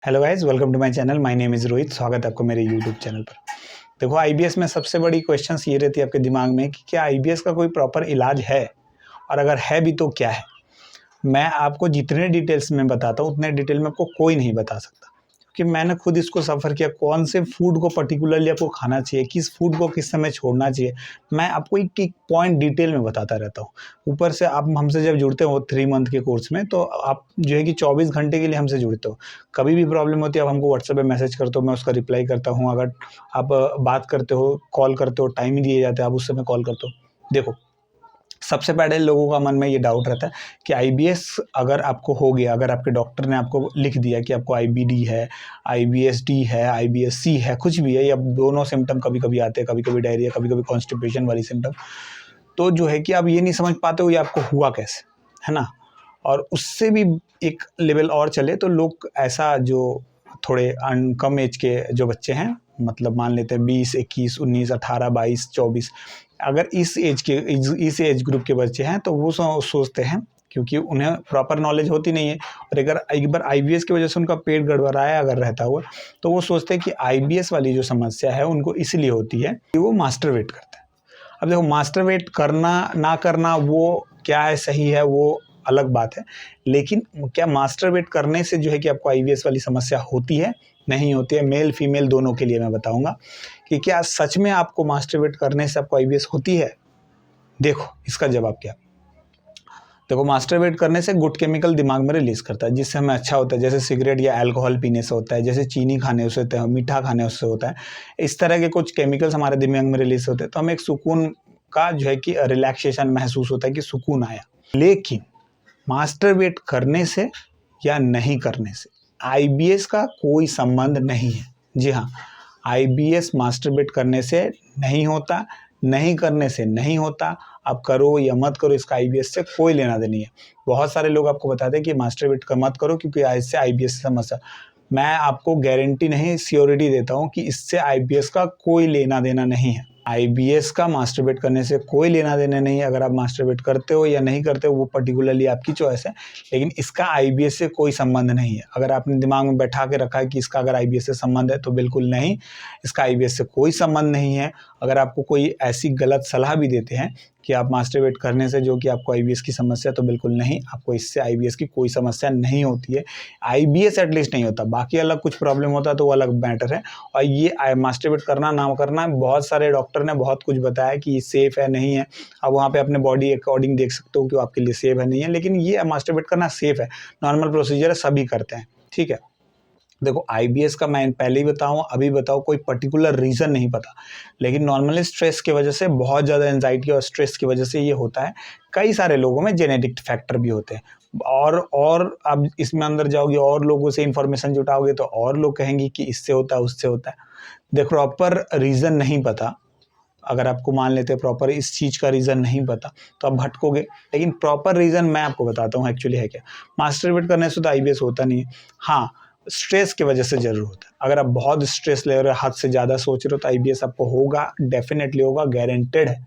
Hello guys, welcome to my channel. My name is Rohit. स्वागत है आपको मेरे यूट्यूब चैनल पर। देखो, आईबीएस में सबसे बड़ी क्वेश्चंस ये रहती है आपके दिमाग में कि क्या आईबीएस का कोई प्रॉपर इलाज है, और अगर है भी तो क्या है। मैं आपको जितने डिटेल्स में बताता हूँ उतने डिटेल में आपको कोई नहीं बता सकता, क्योंकि मैंने खुद इसको सफ़र किया। कौन से फूड को पर्टिकुलरली आपको खाना चाहिए, किस फूड को किस समय छोड़ना चाहिए, मैं आपको एक एक पॉइंट डिटेल में बताता रहता हूँ। ऊपर से आप हमसे जब जुड़ते हो 3 मंथ के कोर्स में, तो आप जो है कि 24 घंटे के लिए हमसे जुड़ते हो। कभी भी प्रॉब्लम होती है आप हमको व्हाट्सएप पे मैसेज करते हो, मैं उसका रिप्लाई करता हूँ। अगर आप बात करते हो, कॉल करते हो, टाइम ही दिए जाते हैं, आप उस समय कॉल करते हो। देखो, सबसे पहले लोगों का मन में ये डाउट रहता है कि आईबीएस अगर आपको हो गया, अगर आपके डॉक्टर ने आपको लिख दिया कि आपको आईबीडी है, आईबीएसडी है, आईबीएससी है, कुछ भी है, या दोनों सिम्टम कभी-कभी आते हैं, कभी-कभी डायरिया, कभी-कभी कॉन्स्टिपेशन वाली सिम्टम, तो जो है कि आप ये नहीं समझ पाते हो ये आपको हुआ कैसे, है ना? और उससे भी एक लेवल और चले तो लोग ऐसा जो थोड़े कम एज के जो बच्चे हैं, मतलब मान लेते हैं 20, 21, 19, 18, 22, 24, अगर इस एज ग्रुप के बच्चे हैं तो वो सोचते हैं, क्योंकि उन्हें प्रॉपर नॉलेज होती नहीं है, और अगर एक बार आईबीएस की वजह से उनका पेट गड़बड़ाया अगर रहता हुआ, तो वो सोचते हैं कि आईबीएस वाली जो समस्या है उनको इसलिए होती है कि वो मास्टरबेट करते हैं। अब देखो, मास्टरबेट करना ना करना वो क्या है, सही है, वो अलग बात है। लेकिन क्या मास्टरबेट करने से जो है कि आपको आईबीएस वाली समस्या होती है? नहीं होती है। मेल फीमेल दोनों के लिए मैं बताऊंगा कि क्या सच में आपको मास्टरबेट करने से आपको आईबीएस होती है। देखो, इसका जवाब क्या। देखो, मास्टरबेट करने से गुड केमिकल दिमाग में रिलीज करता है, जिससे हमें अच्छा होता है। जैसे सिगरेट या अल्कोहल पीने से होता है, जैसे चीनी खाने से होता है, मीठा खाने से होता है। इस तरह के कुछ केमिकल्स हमारे दिमाग में रिलीज होते हैं, तो हमें एक सुकून का जो है कि रिलैक्सेशन महसूस होता है कि सुकून आया। लेकिन मास्टरबेट करने से या नहीं करने से आईबीएस का कोई संबंध नहीं है। जी हाँ, आईबीएस मास्टरबेट करने से नहीं होता, नहीं करने से नहीं होता। आप करो या मत करो, इसका आईबीएस से कोई लेना देना नहीं है। बहुत सारे लोग आपको बताते हैं कि मास्टरबेट मत करो क्योंकि इससे आईबीएस से समस्या। मैं आपको गारंटी नहीं, श्योरिटी देता हूँ कि इससे आईबीएस का कोई लेना देना नहीं है। आईबीएस का मास्टरबेट करने से कोई लेना देना नहीं है। अगर आप मास्टरबेट करते हो या नहीं करते हो वो पर्टिकुलरली आपकी चॉइस है, लेकिन इसका आईबीएस से कोई संबंध नहीं है। अगर आपने दिमाग में बैठा के रखा है कि इसका अगर आईबीएस से संबंध है, तो बिल्कुल नहीं, इसका आईबीएस से कोई संबंध नहीं है। अगर आपको कोई ऐसी गलत सलाह भी देते हैं कि आप मास्टरबेट करने से जो कि आपको आईबीएस की समस्या, तो बिल्कुल नहीं, आपको इससे आईबीएस की कोई समस्या नहीं होती है। आईबीएस एटलीस्ट नहीं होता, बाकी अलग कुछ प्रॉब्लम होता है तो वो अलग मैटर है। और ये मास्टरबेट करना ना करना, बहुत सारे डॉक्टर ने बहुत कुछ बताया कि ये सेफ़ है, नहीं है। अब वहाँ पे अपने बॉडी अकॉर्डिंग देख सकते हो कि आपके लिए सेफ़ है, नहीं है। लेकिन ये मास्टरबेट करना सेफ़ है, नॉर्मल प्रोसीजर है, सभी करते हैं, ठीक है। देखो, आईबीएस का मैं पहले ही बताऊँ, अभी बताऊँ, कोई पर्टिकुलर रीज़न नहीं पता, लेकिन नॉर्मली स्ट्रेस की वजह से, बहुत ज़्यादा एंजाइटी और स्ट्रेस की वजह से ये होता है। कई सारे लोगों में जेनेटिक फैक्टर भी होते हैं, और अब इसमें अंदर जाओगे और लोगों से इन्फॉर्मेशन जुटाओगे तो और लोग कहेंगे कि इससे होता है, उससे होता है। देखो, प्रॉपर रीज़न नहीं पता, अगर आपको मान लेते हैं प्रॉपर इस चीज़ का रीज़न नहीं पता, तो आप भटकोगे। लेकिन प्रॉपर रीज़न मैं आपको बताता हूँ एक्चुअली है क्या। मास्टरबेट करने से तो आईबीएस होता नहीं है। हाँ, स्ट्रेस की वजह से ज़रूर होता है। अगर आप बहुत स्ट्रेस ले रहे हो, हद से ज़्यादा सोच रहे हो, तो आईबीएस आपको होगा, डेफ़िनेटली होगा, गारंटेड है,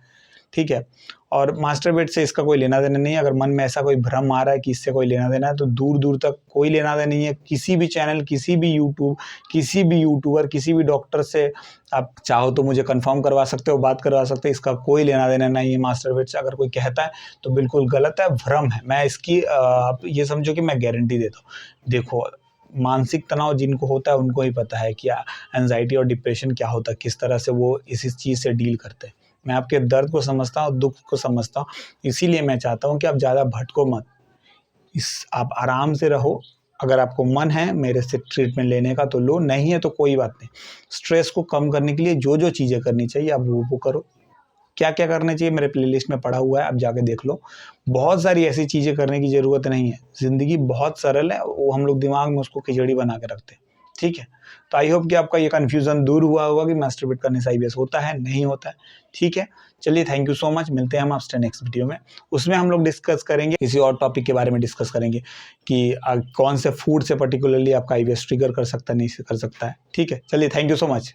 ठीक है। और मास्टरबेट से इसका कोई लेना देना नहीं है। अगर मन में ऐसा कोई भ्रम आ रहा है कि इससे कोई लेना देना है, तो दूर-दूर तक कोई लेना देना नहीं है। किसी भी चैनल, किसी भी यूट्यूबर, किसी भी डॉक्टर से आप चाहो तो मुझे कन्फर्म करवा सकते हो, बात करवा सकते हो। इसका कोई लेना देना नहीं है मास्टरबेट से। अगर कोई कहता है तो बिल्कुल गलत है, भ्रम है। मैं इसकी आप ये समझो कि मैं गारंटी देता हूँ। देखो, मानसिक तनाव जिनको होता है उनको ही पता है कि एंग्ज़ायटी और डिप्रेशन क्या होता है, किस तरह से वो इस चीज़ से डील करते हैं। मैं आपके दर्द को समझता हूँ, दुःख को समझता हूँ, इसीलिए मैं चाहता हूँ कि आप ज़्यादा भटको मत। आप आराम से रहो। अगर आपको मन है मेरे से ट्रीटमेंट लेने का तो लो, नहीं है तो कोई बात नहीं। स्ट्रेस को कम करने के लिए जो-जो चीज़ें करनी चाहिए आप वो करो। क्या-क्या करना चाहिए मेरे प्लेलिस्ट में पड़ा हुआ है, आप जाके देख लो। बहुत सारी ऐसी चीज़ें करने की ज़रूरत नहीं है। ज़िंदगी बहुत सरल है, वो हम लोग दिमाग में उसको खिचड़ी बना के रखते हैं, ठीक है? तो आई होप कि आपका ये कन्फ्यूज़न दूर हुआ होगा कि मास्टरबेट करने से आईबीएस होता है, नहीं होता है, ठीक है? चलिए, थैंक यू सो मच। मिलते हैं हम आपसे नेक्स्ट वीडियो में। उसमें हम लोग डिस्कस करेंगे, किसी और टॉपिक के बारे में डिस्कस करेंगे कि कौन से फूड से पर्टिकुलरली आपका आईबीएस ट्रिगर कर सकता है, नहीं कर सकता है, ठीक है? चलिए, थैंक यू सो मच।